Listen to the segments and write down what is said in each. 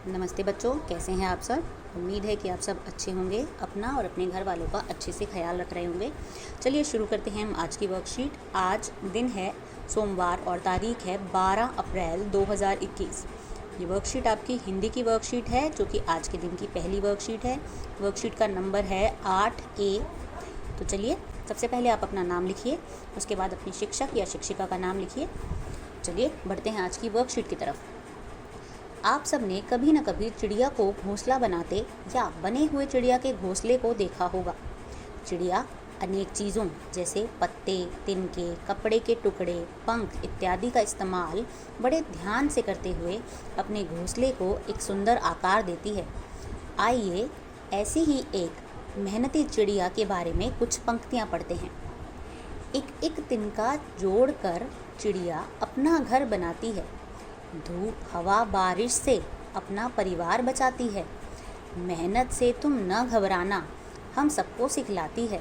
नमस्ते बच्चों, कैसे हैं आप सब। उम्मीद है कि आप सब अच्छे होंगे, अपना और अपने घर वालों का अच्छे से ख्याल रख रहे होंगे। चलिए शुरू करते हैं हम आज की वर्कशीट। आज दिन है सोमवार और तारीख है 12 अप्रैल 2021। ये वर्कशीट आपकी हिंदी की वर्कशीट है, जो कि आज के दिन की पहली वर्कशीट है। वर्कशीट का नंबर है 8A। तो चलिए सबसे पहले आप अपना नाम लिखिए, उसके बाद अपने शिक्षक या शिक्षिका का नाम लिखिए। चलिए बढ़ते हैं आज की वर्कशीट की तरफ। आप सब ने कभी न कभी चिड़िया को घोंसला बनाते या बने हुए चिड़िया के घोंसले को देखा होगा। चिड़िया अनेक चीज़ों जैसे पत्ते, तिनके, कपड़े के टुकड़े, पंख इत्यादि का इस्तेमाल बड़े ध्यान से करते हुए अपने घोंसले को एक सुंदर आकार देती है। आइए ऐसी ही एक मेहनती चिड़िया के बारे में कुछ पंक्तियाँ पढ़ते हैं। एक एक तिनका जोड़कर चिड़िया अपना घर बनाती है। धूप, हवा, बारिश से अपना परिवार बचाती है। मेहनत से तुम न घबराना, हम सबको सिखलाती है।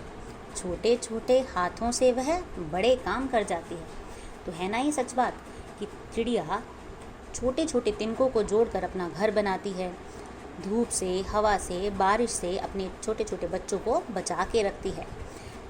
छोटे छोटे हाथों से वह बड़े काम कर जाती है। तो है ना ये सच बात कि चिड़िया छोटे छोटे तिनकों को जोड़कर अपना घर बनाती है। धूप से, हवा से, बारिश से अपने छोटे छोटे बच्चों को बचा के रखती है।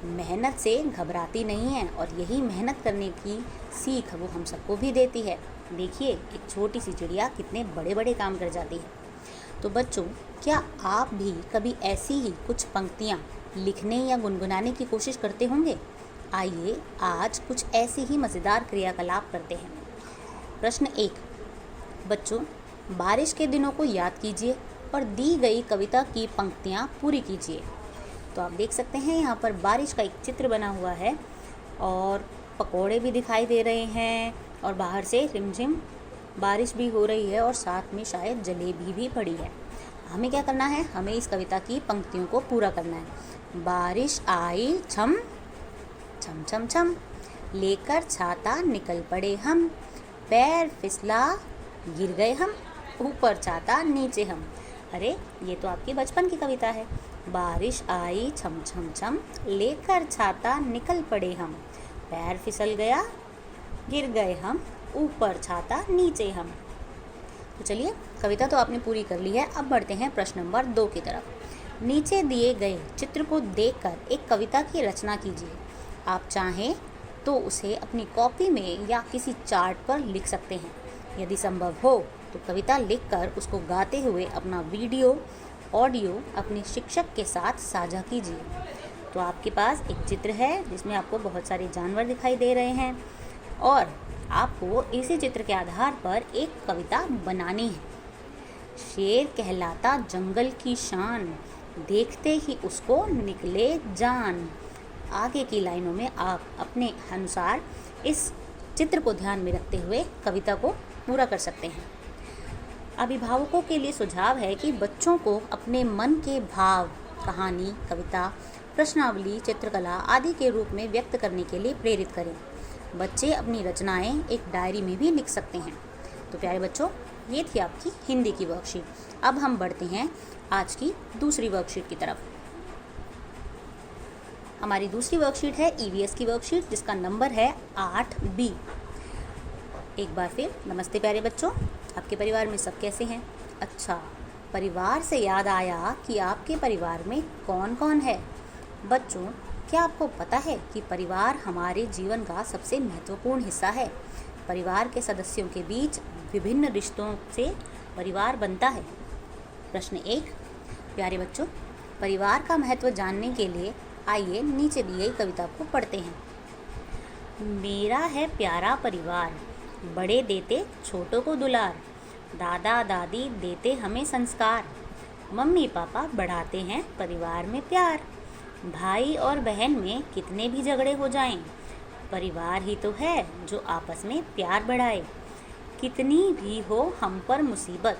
मेहनत से घबराती नहीं है और यही मेहनत करने की सीख वो हम सबको भी देती है। देखिए एक छोटी सी चिड़िया कितने बड़े बड़े काम कर जाती है। तो बच्चों, क्या आप भी कभी ऐसी ही कुछ पंक्तियाँ लिखने या गुनगुनाने की कोशिश करते होंगे? आइए आज कुछ ऐसे ही मज़ेदार क्रियाकलाप करते हैं। प्रश्न 1। बच्चों, बारिश के दिनों को याद कीजिए और दी गई कविता की पंक्तियाँ पूरी कीजिए। तो आप देख सकते हैं यहाँ पर बारिश का एक चित्र बना हुआ है और पकोड़े भी दिखाई दे रहे हैं और बाहर से रिमझिम बारिश भी हो रही है और साथ में शायद जलेबी भी पड़ी है। हमें क्या करना है? हमें इस कविता की पंक्तियों को पूरा करना है। बारिश आई छम छम छम छम, लेकर छाता निकल पड़े हम, पैर फिसला गिर गए हम, ऊपर छाता नीचे हम। अरे ये तो आपकी बचपन की कविता है। बारिश आई छम छम छम, लेकर छाता निकल पड़े हम, पैर फिसल गया गिर गए हम, ऊपर छाता नीचे हम। तो चलिए कविता तो आपने पूरी कर ली है। अब बढ़ते हैं प्रश्न नंबर 2 की तरफ। नीचे दिए गए चित्र को देखकर एक कविता की रचना कीजिए। आप चाहें तो उसे अपनी कॉपी में या किसी चार्ट पर लिख सकते हैं। यदि संभव हो तो कविता लिखकर उसको गाते हुए अपना वीडियो, ऑडियो अपने शिक्षक के साथ साझा कीजिए। तो आपके पास एक चित्र है जिसमें आपको बहुत सारे जानवर दिखाई दे रहे हैं और आपको इसी चित्र के आधार पर एक कविता बनानी है। शेर कहलाता जंगल की शान, देखते ही उसको निकले जान। आगे की लाइनों में आप अपने अनुसार इस चित्र को ध्यान में रखते हुए कविता को पूरा कर सकते हैं। अभिभावकों के लिए सुझाव है कि बच्चों को अपने मन के भाव कहानी, कविता, प्रश्नावली, चित्रकला आदि के रूप में व्यक्त करने के लिए प्रेरित करें। बच्चे अपनी रचनाएं एक डायरी में भी लिख सकते हैं। तो प्यारे बच्चों, ये थी आपकी हिंदी की वर्कशीट। अब हम बढ़ते हैं आज की दूसरी वर्कशीट की तरफ। हमारी दूसरी वर्कशीट है EVS की वर्कशीट, जिसका नंबर है 8B। एक बार फिर नमस्ते प्यारे बच्चों, आपके परिवार में सब कैसे हैं? अच्छा, परिवार से याद आया कि आपके परिवार में कौन कौन है? बच्चों, क्या आपको पता है कि परिवार हमारे जीवन का सबसे महत्वपूर्ण हिस्सा है? परिवार के सदस्यों के बीच विभिन्न रिश्तों से परिवार बनता है। प्रश्न 1। प्यारे बच्चों, परिवार का महत्व जानने के लिए आइए नीचे दी गई कविता को पढ़ते हैं। मेरा है प्यारा परिवार, बड़े देते छोटों को दुलार, दादा दादी देते हमें संस्कार, मम्मी पापा बढ़ाते हैं परिवार में प्यार। भाई और बहन में कितने भी झगड़े हो जाएं, परिवार ही तो है जो आपस में प्यार बढ़ाए। कितनी भी हो हम पर मुसीबत,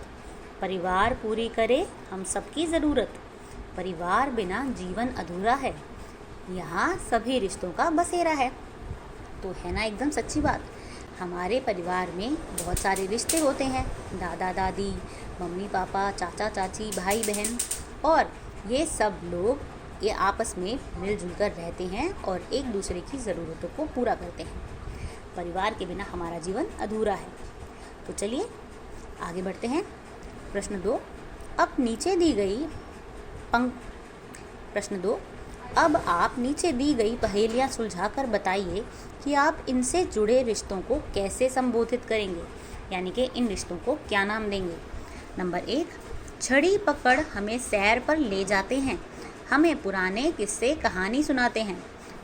परिवार पूरी करे हम सबकी ज़रूरत। परिवार बिना जीवन अधूरा है, यहाँ सभी रिश्तों का बसेरा है। तो है ना एकदम सच्ची बात। हमारे परिवार में बहुत सारे रिश्ते होते हैं, दादा दादी, मम्मी पापा, चाचा चाची, भाई बहन, और ये सब लोग ये आपस में मिलजुल कर रहते हैं और एक दूसरे की ज़रूरतों को पूरा करते हैं। परिवार के बिना हमारा जीवन अधूरा है। तो चलिए आगे बढ़ते हैं। प्रश्न 2, अब नीचे दी गई प्रश्न 2, अब आप नीचे दी गई पहेलियाँ सुलझाकर बताइए कि आप इनसे जुड़े रिश्तों को कैसे संबोधित करेंगे, यानी कि इन रिश्तों को क्या नाम देंगे। नंबर 1, छड़ी पकड़ हमें सैर पर ले जाते हैं, हमें पुराने किस्से कहानी सुनाते हैं।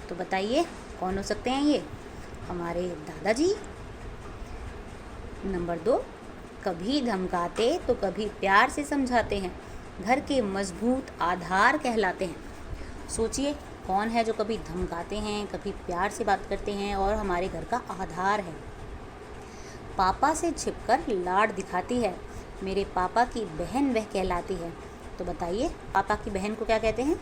तो बताइए कौन हो सकते हैं ये? हमारे दादाजी। नंबर 2, कभी धमकाते तो कभी प्यार से समझाते हैं, घर के मजबूत आधार कहलाते हैं। सोचिए कौन है जो कभी धमकाते हैं, कभी प्यार से बात करते हैं और हमारे घर का आधार है। पापा से छिपकर लाड दिखाती है, मेरे पापा की बहन वह कहलाती है। तो बताइए पापा की बहन को क्या कहते हैं?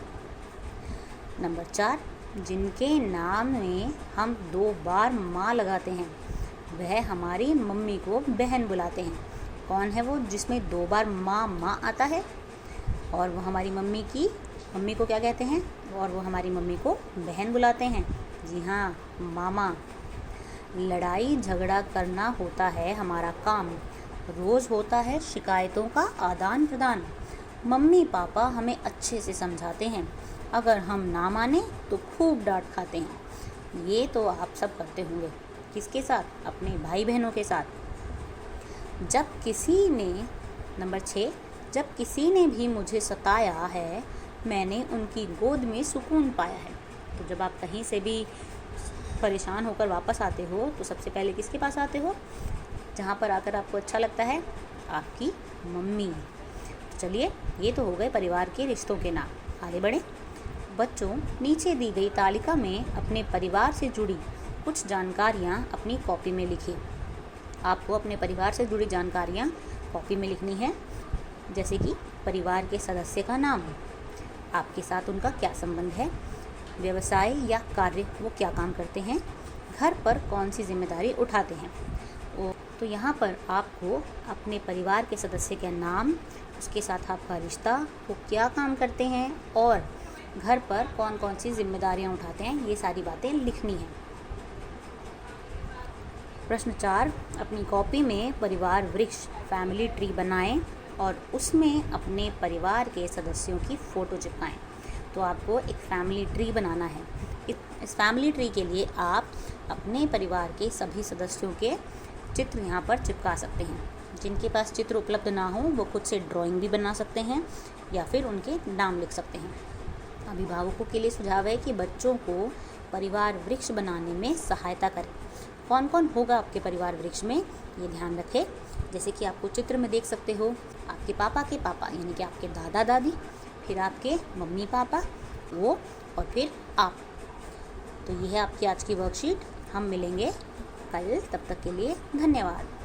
नंबर 4, जिनके नाम में हम 2 बार माँ लगाते हैं, वह हमारी मम्मी को बहन बुलाते हैं। कौन है वो जिसमें 2 बार माँ आता है? और वो हमारी मम्मी को क्या कहते हैं? और वो हमारी मम्मी को बहन बुलाते हैं। जी हाँ, मामा। लड़ाई झगड़ा करना होता है हमारा काम, रोज़ होता है शिकायतों का आदान प्रदान। मम्मी पापा हमें अच्छे से समझाते हैं, अगर हम ना माने तो खूब डांट खाते हैं। ये तो आप सब करते होंगे। किसके साथ? अपने भाई बहनों के साथ। नंबर 6, जब किसी ने भी मुझे सताया है, मैंने उनकी गोद में सुकून पाया है। तो जब आप कहीं से भी परेशान होकर वापस आते हो तो सबसे पहले किसके पास आते हो? जहाँ पर आकर आपको अच्छा लगता है, आपकी मम्मी। तो चलिए, ये तो हो गए परिवार के रिश्तों के नाम। आगे बढ़ें। बच्चों, नीचे दी गई तालिका में अपने परिवार से जुड़ी कुछ जानकारियाँ अपनी कॉपी में लिखिए। आपको अपने परिवार से जुड़ी जानकारियाँ कॉपी में लिखनी है, जैसे कि परिवार के सदस्य का नाम, आपके साथ उनका क्या संबंध है, व्यवसाय या कार्य वो क्या काम करते हैं, घर पर कौन सी जिम्मेदारी उठाते हैं। तो यहाँ पर आपको अपने परिवार के सदस्य का नाम, उसके साथ आपका रिश्ता, वो क्या काम करते हैं और घर पर कौन कौन सी जिम्मेदारियाँ उठाते हैं, ये सारी बातें लिखनी है। प्रश्न 4, अपनी कॉपी में परिवार वृक्ष फैमिली ट्री बनाएं और उसमें अपने परिवार के सदस्यों की फ़ोटो चिपकाएं। तो आपको एक फैमिली ट्री बनाना है। इस फैमिली ट्री के लिए आप अपने परिवार के सभी सदस्यों के चित्र यहाँ पर चिपका सकते हैं। जिनके पास चित्र उपलब्ध ना हो वो खुद से ड्राइंग भी बना सकते हैं या फिर उनके नाम लिख सकते हैं। अभिभावकों के लिए सुझाव है कि बच्चों को परिवार वृक्ष बनाने में सहायता करें। कौन कौन होगा आपके परिवार वृक्ष में, ये ध्यान रखें। जैसे कि आपको चित्र में देख सकते हो, आपके पापा के पापा यानी कि आपके दादा दादी, फिर आपके मम्मी पापा वो, और फिर आप। तो ये है आपकी आज की वर्कशीट। हम मिलेंगे कल, तब तक के लिए धन्यवाद।